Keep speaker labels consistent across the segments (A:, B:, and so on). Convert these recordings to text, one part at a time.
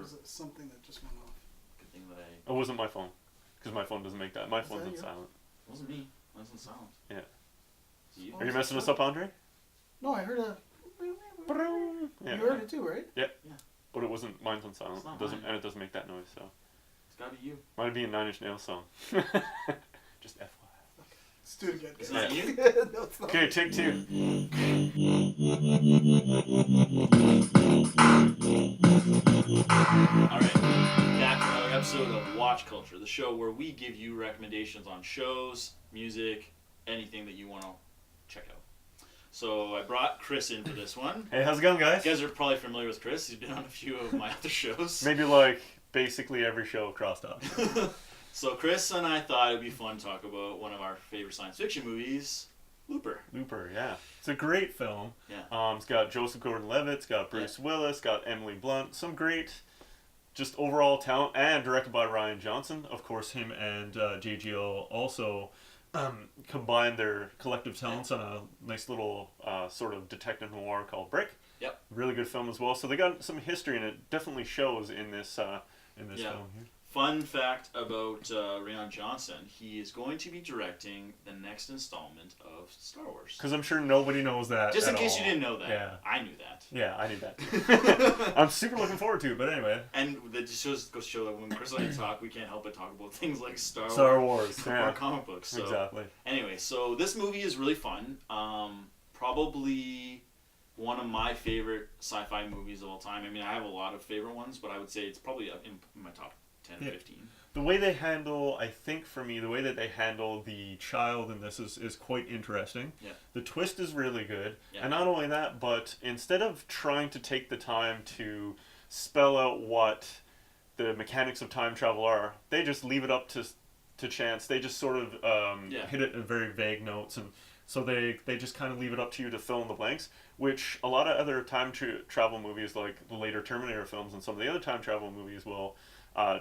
A: was it something that just went off?
B: Good thing that
C: It wasn't my phone, because my phone doesn't make that. My phone's on silent.
B: It wasn't me. Mine's on silent.
C: Yeah.
B: You?
C: Are you messing us up, Andre?
A: No, I heard a...
C: Yeah.
A: You heard it too, right?
C: Yeah. But it wasn't. Mine's on silent.
B: It's not
C: It doesn't,
B: mine.
C: and it doesn't make that noise. So.
B: It's gotta be you.
C: Might be a Nine Inch Nails song. Just FYI.
A: Let's do it again.
B: It's not you?
A: No, it's not.
C: Okay, take two.
B: Alright, back to another episode of Watch Culture, the show where we give you recommendations on shows, music, anything that you want to check out. So I brought Chris in for this one.
C: Hey, how's it going, guys?
B: You guys are probably familiar with Chris. He's been on a few of my other shows.
C: Maybe like basically every show crossed up.
B: So Chris and I thought it'd be fun to talk about one of our favorite science fiction movies, Looper.
C: Looper, yeah. It's a great film.
B: Yeah.
C: It's got Joseph Gordon-Levitt, it's got Bruce Willis, got Emily Blunt. Some great, just overall talent, and directed by Rian Johnson. Of course, him and JGL also combined their collective talents on a nice little sort of detective noir called Brick.
B: Yep.
C: Really good film as well. So they got some history, and it definitely shows in this film here.
B: Fun fact about Rian Johnson, he is going to be directing the next installment of Star Wars.
C: Because I'm sure nobody knows that.
B: Just in case you didn't know that.
C: Yeah.
B: I knew that.
C: Yeah, I knew that. I'm super looking forward to it, but anyway.
B: And that just goes to show that when Chris and I talk, we can't help but talk about things like Star
C: Wars,
B: or comic books. So,
C: exactly.
B: Anyway, so this movie is really fun. Probably one of my favorite sci-fi movies of all time. I mean, I have a lot of favorite ones, but I would say it's probably in my top 10 or 15.
C: The way they handle, I think for me, the way that they handle the child in this is quite interesting.
B: Yeah.
C: The twist is really good.
B: Yeah.
C: And not only that, but instead of trying to take the time to spell out what the mechanics of time travel are, they just leave it up to chance. They just sort of hit it in very vague notes, and so they just kind of leave it up to you to fill in the blanks, which a lot of other time travel movies, like the later Terminator films and some of the other time travel movies, will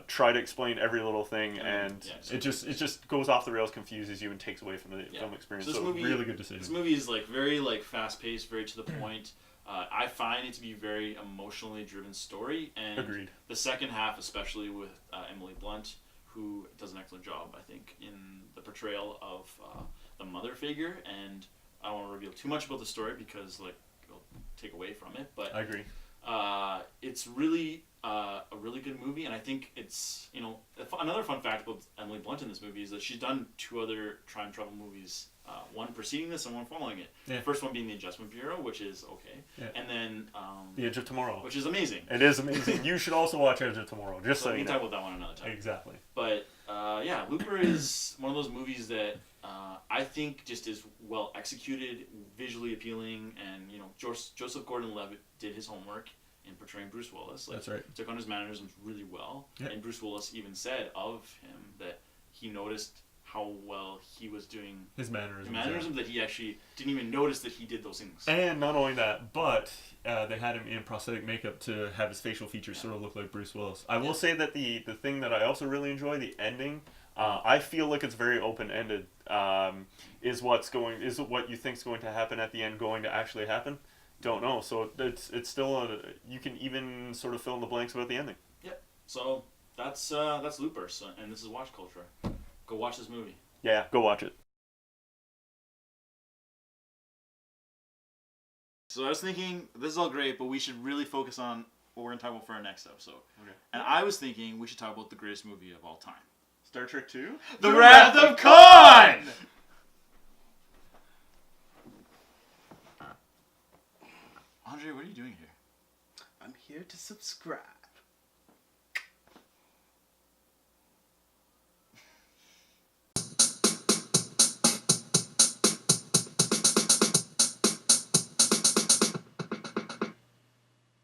C: try to explain every little thing, and it just goes off the rails, confuses you, and takes away from the film experience. So really good decision.
B: This movie is very fast paced, very to the point. I find it to be a very emotionally driven story, and
C: Agreed.
B: The second half, especially with Emily Blunt, who does an excellent job, I think, in the portrayal of the mother figure. And I don't want to reveal too much about the story because it'll take away from it. But
C: I agree.
B: It's really a really good movie, and I think it's another fun fact about Emily Blunt in this movie is that she's done 2 other time travel movies, one preceding this and one following it.
C: Yeah.
B: The first one being The Adjustment Bureau, which is okay, and then
C: The Edge of Tomorrow,
B: which is amazing.
C: It is amazing. You should also watch Edge of Tomorrow. Just so
B: we
C: you
B: can
C: know.
B: talk about that one another time.
C: Exactly.
B: But Looper is one of those movies that I think just is well executed, visually appealing, and Joseph Gordon-Levitt did his homework in portraying Bruce Willis.
C: That's right.
B: Took on his mannerisms really well.
C: Yep.
B: And Bruce Willis even said of him that he noticed how well he was doing
C: his mannerisms.
B: That he actually didn't even notice that he did those things.
C: And not only that, but they had him in prosthetic makeup to have his facial features sort of look like Bruce Willis. I will say that the thing that I also really enjoy, the ending, I feel like it's very open-ended. Is what you think is going to happen at the end going to actually happen? Don't know. So it's still you can even sort of fill in the blanks about the ending.
B: Yep. So that's Looper, and this is Watch Culture. Go watch this movie.
C: Yeah, go watch it.
B: So I was thinking, this is all great, but we should really focus on what we're going to talk about for our next episode.
C: Okay.
B: And I was thinking we should talk about the greatest movie of all time.
C: Star Trek 2?
B: The Wrath of Khan! Andre, what are you doing here?
A: I'm here to subscribe.